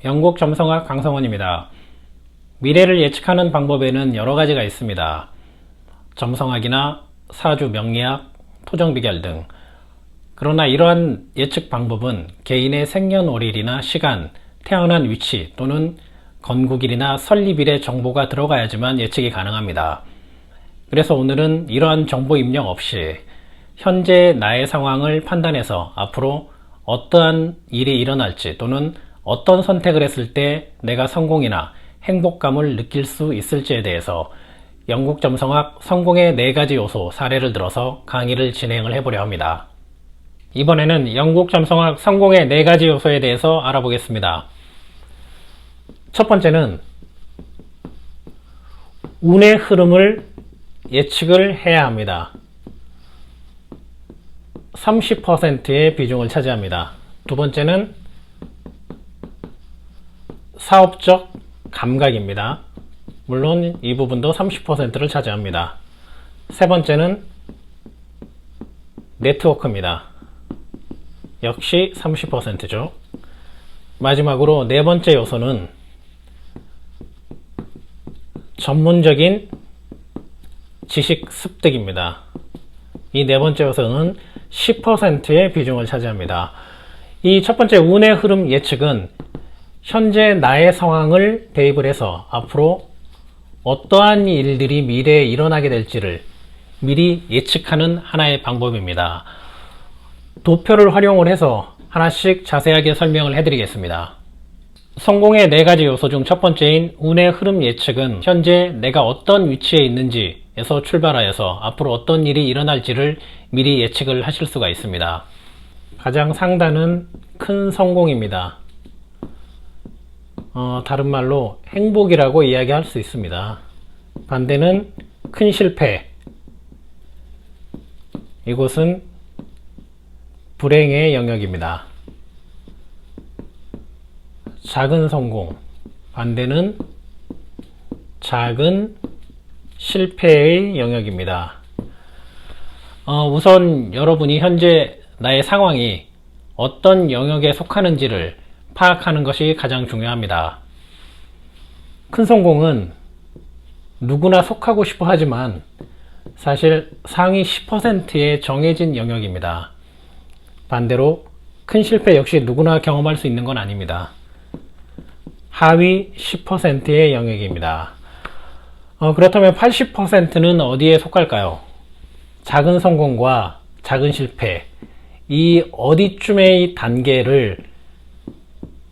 영국 점성학 강성원입니다. 미래를 예측하는 방법에는 여러 가지가 있습니다. 점성학이나 사주 명리학, 토정비결 등. 그러나 이러한 예측 방법은 개인의 생년월일이나 시간, 태어난 위치 또는 건국일이나 설립일의 정보가 들어가야지만 예측이 가능합니다. 그래서 오늘은 이러한 정보 입력 없이 현재 나의 상황을 판단해서 앞으로 어떠한 일이 일어날지 또는 어떤 선택을 했을 때 내가 성공이나 행복감을 느낄 수 있을지에 대해서 영국 점성학 성공의 4가지 요소 사례를 들어서 강의를 진행을 해보려 합니다. 이번에는 영국 점성학 성공의 4가지 요소에 대해서 알아보겠습니다. 첫 번째는 운의 흐름을 예측을 해야 합니다. 30%의 비중을 차지합니다. 두 번째는 사업적 감각입니다. 물론 이 부분도 30%를 차지합니다. 세 번째는 네트워크입니다. 역시 30%죠. 마지막으로 네 번째 요소는 전문적인 지식 습득입니다. 이 네 번째 요소는 10%의 비중을 차지합니다. 이 첫 번째 운의 흐름 예측은 현재 나의 상황을 대입을 해서 앞으로 어떠한 일들이 미래에 일어나게 될지를 미리 예측하는 하나의 방법입니다. 도표를 활용을 해서 하나씩 자세하게 설명을 해드리겠습니다. 성공의 4가지 요소 중 첫 번째인 운의 흐름 예측은 현재 내가 어떤 위치에 있는지에서 출발하여서 앞으로 어떤 일이 일어날지를 미리 예측을 하실 수가 있습니다. 가장 상단은 큰 성공입니다. 다른 말로 행복이라고 이야기할 수 있습니다. 반대는 큰 실패. 이곳은 불행의 영역입니다. 작은 성공. 반대는 작은 실패의 영역입니다. 우선 여러분이 현재 나의 상황이 어떤 영역에 속하는지를 파악하는 것이 가장 중요합니다. 큰 성공은 누구나 속하고 싶어 하지만 사실 상위 10%의 정해진 영역입니다. 반대로 큰 실패 역시 누구나 경험할 수 있는 건 아닙니다. 하위 10%의 영역입니다. 그렇다면 80%는 어디에 속할까요? 작은 성공과 작은 실패, 이 어디쯤의 단계를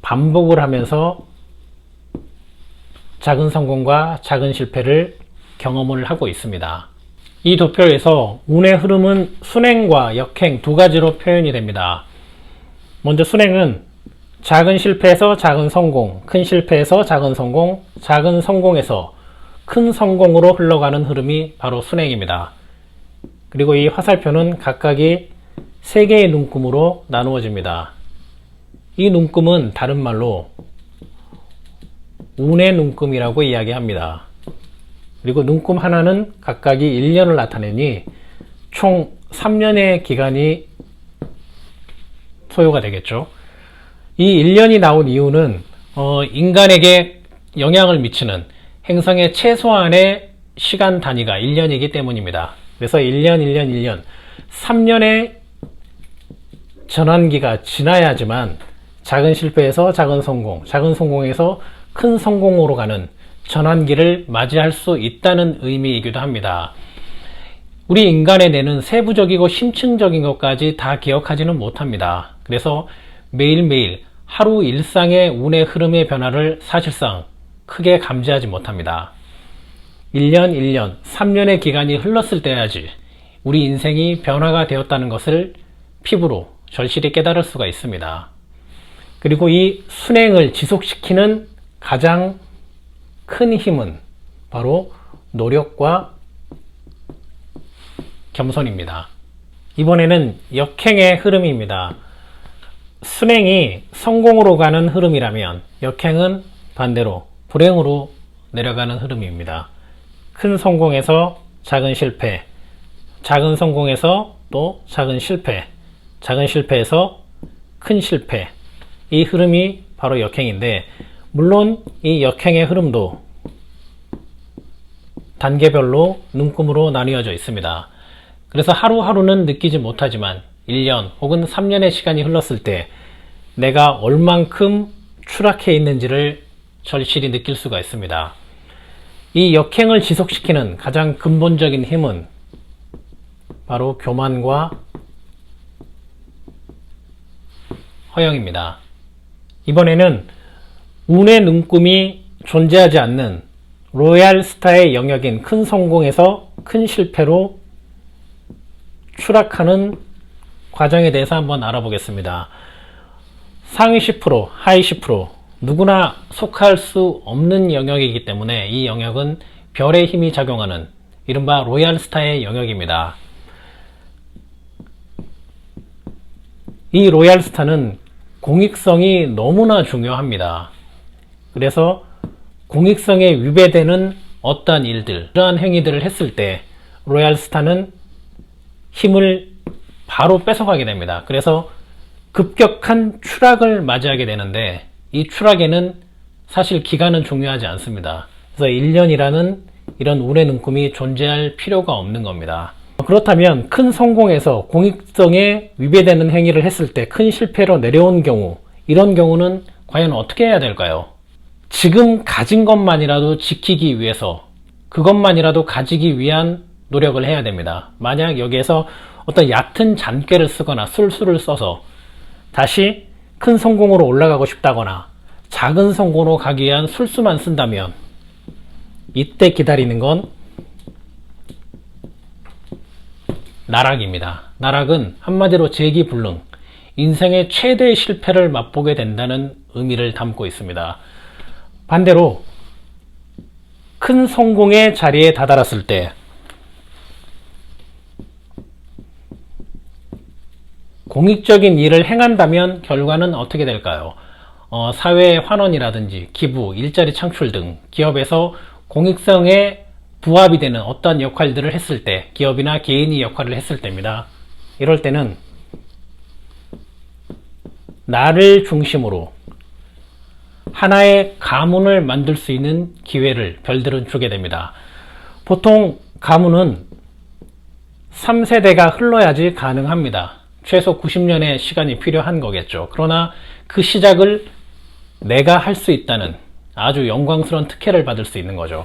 반복을 하면서 작은 성공과 작은 실패를 경험을 하고 있습니다. 이 도표에서 운의 흐름은 순행과 역행 두 가지로 표현이 됩니다. 먼저 순행은 작은 실패에서 작은 성공, 큰 실패에서 작은 성공, 작은 성공에서 큰 성공으로 흘러가는 흐름이 바로 순행입니다. 그리고 이 화살표는 각각이 3개의 눈금으로 나누어집니다. 이 눈금은 다른 말로 운의 눈금이라고 이야기합니다. 그리고 눈금 하나는 각각이 1년을 나타내니 총 3년의 기간이 소요가 되겠죠. 이 1년이 나온 이유는 인간에게 영향을 미치는 행성의 최소한의 시간 단위가 1년이기 때문입니다. 그래서 1년, 3년의 전환기가 지나야지만 작은 실패에서 작은 성공, 작은 성공에서 큰 성공으로 가는 전환기를 맞이할 수 있다는 의미이기도 합니다. 우리 인간의 뇌는 세부적이고 심층적인 것까지 다 기억하지는 못합니다. 그래서 매일매일 하루 일상의 운의 흐름의 변화를 사실상 크게 감지하지 못합니다. 1년, 3년의 기간이 흘렀을 때야지 우리 인생이 변화가 되었다는 것을 피부로 절실히 깨달을 수가 있습니다. 그리고 이 순행을 지속시키는 가장 큰 힘은 바로 노력과 겸손입니다. 이번에는 역행의 흐름입니다. 순행이 성공으로 가는 흐름이라면 역행은 반대로 불행으로 내려가는 흐름입니다. 큰 성공에서 작은 실패, 작은 성공에서 또 작은 실패, 작은 실패에서 큰 실패, 이 흐름이 바로 역행인데, 물론 이 역행의 흐름도 단계별로 눈금으로 나뉘어져 있습니다. 그래서 하루하루는 느끼지 못하지만 1년 혹은 3년의 시간이 흘렀을 때 내가 얼만큼 추락해 있는지를 절실히 느낄 수가 있습니다. 이 역행을 지속시키는 가장 근본적인 힘은 바로 교만과 허영입니다. 이번에는 운의 눈금이 존재하지 않는 로얄스타의 영역인 큰 성공에서 큰 실패로 추락하는 과정에 대해서 한번 알아보겠습니다. 상위 10%, 하위 10% 누구나 속할 수 없는 영역이기 때문에 이 영역은 별의 힘이 작용하는 이른바 로얄스타의 영역입니다. 이 로얄스타는 공익성이 너무나 중요합니다. 그래서 공익성에 위배되는 어떠한 일들, 이러한 행위들을 했을 때 로얄스타는 힘을 바로 뺏어가게 됩니다. 그래서 급격한 추락을 맞이하게 되는데 이 추락에는 사실 기간은 중요하지 않습니다. 그래서 1년이라는 이런 운의 눈금이 존재할 필요가 없는 겁니다. 그렇다면 큰 성공에서 공익성에 위배되는 행위를 했을 때 큰 실패로 내려온 경우, 이런 경우는 과연 어떻게 해야 될까요? 지금 가진 것만이라도 지키기 위해서, 그것만이라도 가지기 위한 노력을 해야 됩니다. 만약 여기에서 어떤 얕은 잔꾀를 쓰거나 술수를 써서 다시 큰 성공으로 올라가고 싶다거나 작은 성공으로 가기 위한 술수만 쓴다면 이때 기다리는 건 나락입니다. 나락은 한마디로 재기불능, 인생의 최대의 실패를 맛보게 된다는 의미를 담고 있습니다. 반대로 큰 성공의 자리에 다다랐을 때 공익적인 일을 행한다면 결과는 어떻게 될까요? 사회의 환원이라든지 기부, 일자리 창출 등 기업에서 공익성에 부합이 되는 어떤 역할들을 했을 때, 기업이나 개인이 역할을 했을 때입니다. 이럴 때는 나를 중심으로 하나의 가문을 만들 수 있는 기회를 별들은 주게 됩니다. 보통 가문은 3세대가 흘러야지 가능합니다. 최소 90년의 시간이 필요한 거겠죠. 그러나 그 시작을 내가 할 수 있다는 아주 영광스러운 특혜를 받을 수 있는 거죠.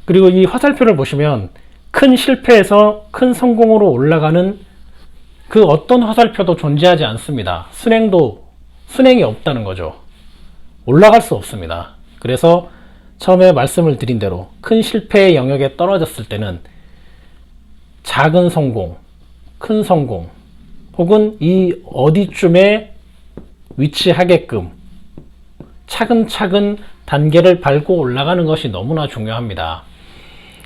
그리고 이 화살표를 보시면 큰 실패에서 큰 성공으로 올라가는 그 어떤 화살표도 존재하지 않습니다. 순행이 없다는 거죠. 올라갈 수 없습니다. 그래서 처음에 말씀을 드린 대로 큰 실패의 영역에 떨어졌을 때는 작은 성공, 큰 성공, 혹은 이 어디쯤에 위치하게끔 차근차근 단계를 밟고 올라가는 것이 너무나 중요합니다.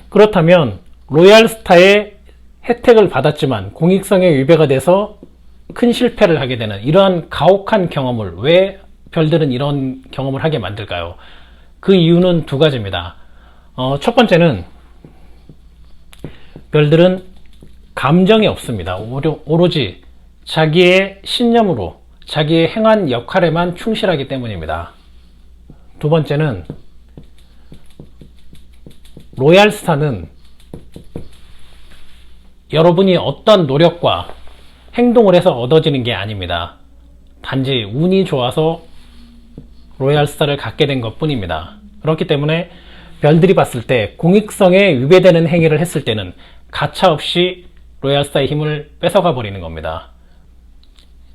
그렇다면 로얄스타의 혜택을 받았지만 공익성에 위배가 돼서 큰 실패를 하게 되는 이러한 가혹한 경험을 왜 별들은 이런 경험을 하게 만들까요? 그 이유는 두 가지입니다. 첫 번째는 별들은 감정이 없습니다. 오로지 자기의 신념으로 자기의 행한 역할에만 충실하기 때문입니다. 두 번째는 로얄스타는 여러분이 어떤 노력과 행동을 해서 얻어지는 게 아닙니다. 단지 운이 좋아서 로얄스타를 갖게 된 것 뿐입니다. 그렇기 때문에 별들이 봤을 때 공익성에 위배되는 행위를 했을 때는 가차없이 로얄스타의 힘을 뺏어가 버리는 겁니다.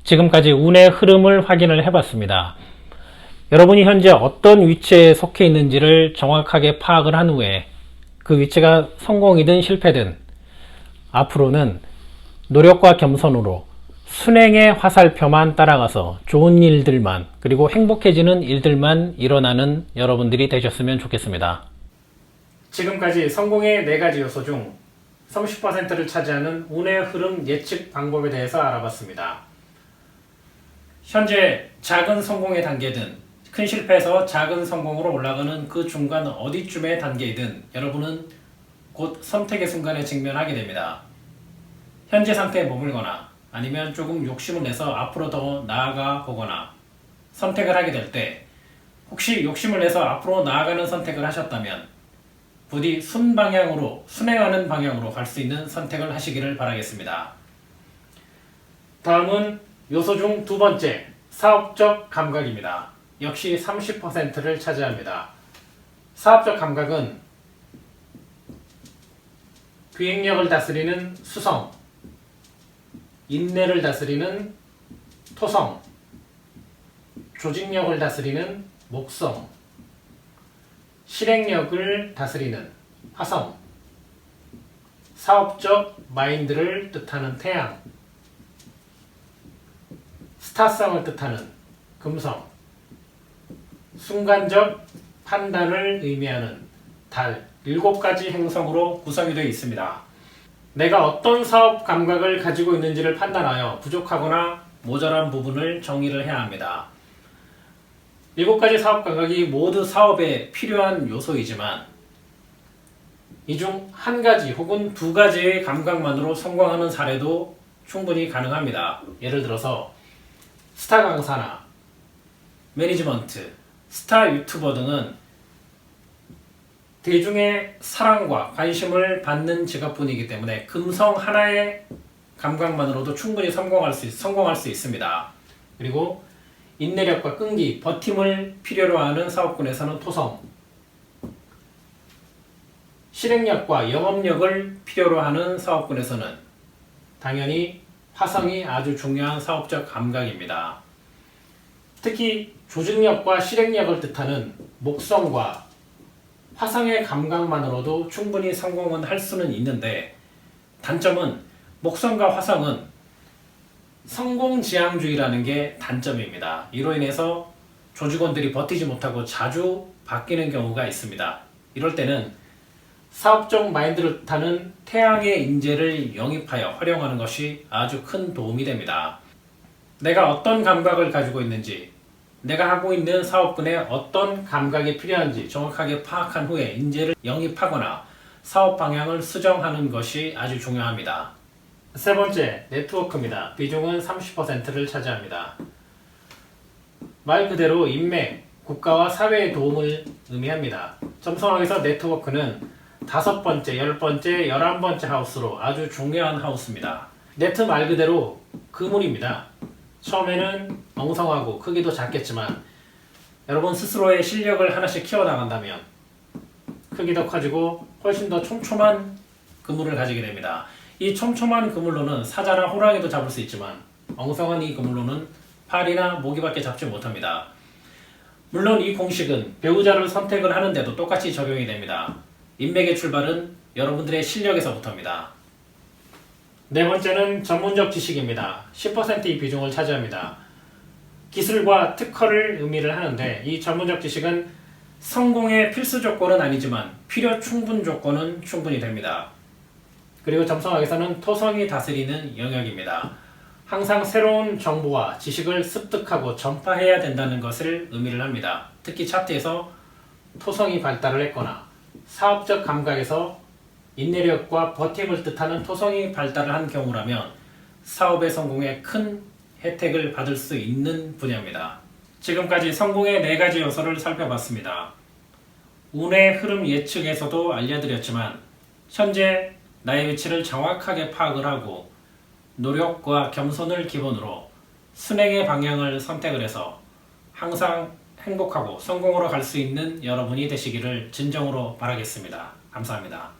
지금까지 운의 흐름을 확인을 해봤습니다. 여러분이 현재 어떤 위치에 속해 있는지를 정확하게 파악을 한 후에 그 위치가 성공이든 실패든 앞으로는 노력과 겸손으로 순행의 화살표만 따라가서 좋은 일들만, 그리고 행복해지는 일들만 일어나는 여러분들이 되셨으면 좋겠습니다. 지금까지 성공의 4가지 요소 중 30%를 차지하는 운의 흐름 예측 방법에 대해서 알아봤습니다. 현재 작은 성공의 단계든 큰 실패에서 작은 성공으로 올라가는 그 중간 어디쯤의 단계이든 여러분은 곧 선택의 순간에 직면하게 됩니다. 현재 상태에 머물거나 아니면 조금 욕심을 내서 앞으로 더 나아가 보거나 선택을 하게 될 때 혹시 욕심을 내서 앞으로 나아가는 선택을 하셨다면 부디 순방향으로, 순행하는 방향으로 갈 수 있는 선택을 하시기를 바라겠습니다. 다음은 요소 중 두 번째, 사업적 감각입니다. 역시 30%를 차지합니다. 사업적 감각은 기획력을 다스리는 수성, 인내를 다스리는 토성, 조직력을 다스리는 목성, 실행력을 다스리는 화성, 사업적 마인드를 뜻하는 태양, 스타성을 뜻하는 금성, 순간적 판단을 의미하는 달, 7가지 행성으로 구성이 되어 있습니다. 내가 어떤 사업 감각을 가지고 있는지를 판단하여 부족하거나 모자란 부분을 정리를 해야 합니다. 7가지 사업 감각이 모두 사업에 필요한 요소이지만 이 중 한 가지 혹은 두 가지의 감각만으로 성공하는 사례도 충분히 가능합니다. 예를 들어서 스타 강사나 매니지먼트, 스타 유튜버 등은 대중의 사랑과 관심을 받는 직업군이기 때문에 금성 하나의 감각만으로도 충분히 성공할 수 있습니다. 그리고 인내력과 끈기, 버팀을 필요로 하는 사업군에서는 토성, 실행력과 영업력을 필요로 하는 사업군에서는 당연히 화성이 아주 중요한 사업적 감각입니다. 특히 조직력과 실행력을 뜻하는 목성과 화성의 감각만으로도 충분히 성공은 할 수는 있는데 단점은 목성과 화성은 성공지향주의라는 게 단점입니다. 이로 인해서 조직원들이 버티지 못하고 자주 바뀌는 경우가 있습니다. 이럴 때는 사업적 마인드를 뜻하는 태양의 인재를 영입하여 활용하는 것이 아주 큰 도움이 됩니다. 내가 어떤 감각을 가지고 있는지, 내가 하고 있는 사업군에 어떤 감각이 필요한지 정확하게 파악한 후에 인재를 영입하거나 사업 방향을 수정하는 것이 아주 중요합니다. 세 번째, 네트워크입니다. 비중은 30%를 차지합니다. 말 그대로 인맥, 국가와 사회의 도움을 의미합니다. 점성학에서 네트워크는 5번째, 10번째, 11번째 하우스로 아주 중요한 하우스입니다. 네트 말 그대로 그물입니다. 처음에는 엉성하고 크기도 작겠지만 여러분 스스로의 실력을 하나씩 키워나간다면 크기도 커지고 훨씬 더 촘촘한 그물을 가지게 됩니다. 이 촘촘한 그물로는 사자나 호랑이도 잡을 수 있지만 엉성한 이 그물로는 팔이나 모기밖에 잡지 못합니다. 물론 이 공식은 배우자를 선택을 하는데도 똑같이 적용이 됩니다. 인맥의 출발은 여러분들의 실력에서부터입니다. 네 번째는 전문적 지식입니다. 10%의 비중을 차지합니다. 기술과 특허를 의미를 하는데 이 전문적 지식은 성공의 필수 조건은 아니지만 필요 충분 조건은 충분히 됩니다. 그리고 점성학에서는 토성이 다스리는 영역입니다. 항상 새로운 정보와 지식을 습득하고 전파해야 된다는 것을 의미를 합니다. 특히 차트에서 토성이 발달을 했거나 사업적 감각에서 인내력과 버팀을 뜻하는 토성이 발달을 한 경우라면 사업의 성공에 큰 혜택을 받을 수 있는 분야입니다. 지금까지 성공의 4가지 요소를 살펴봤습니다. 운의 흐름 예측에서도 알려드렸지만 현재 나의 위치를 정확하게 파악을 하고 노력과 겸손을 기본으로 순행의 방향을 선택을 해서 항상 행복하고 성공으로 갈 수 있는 여러분이 되시기를 진정으로 바라겠습니다. 감사합니다.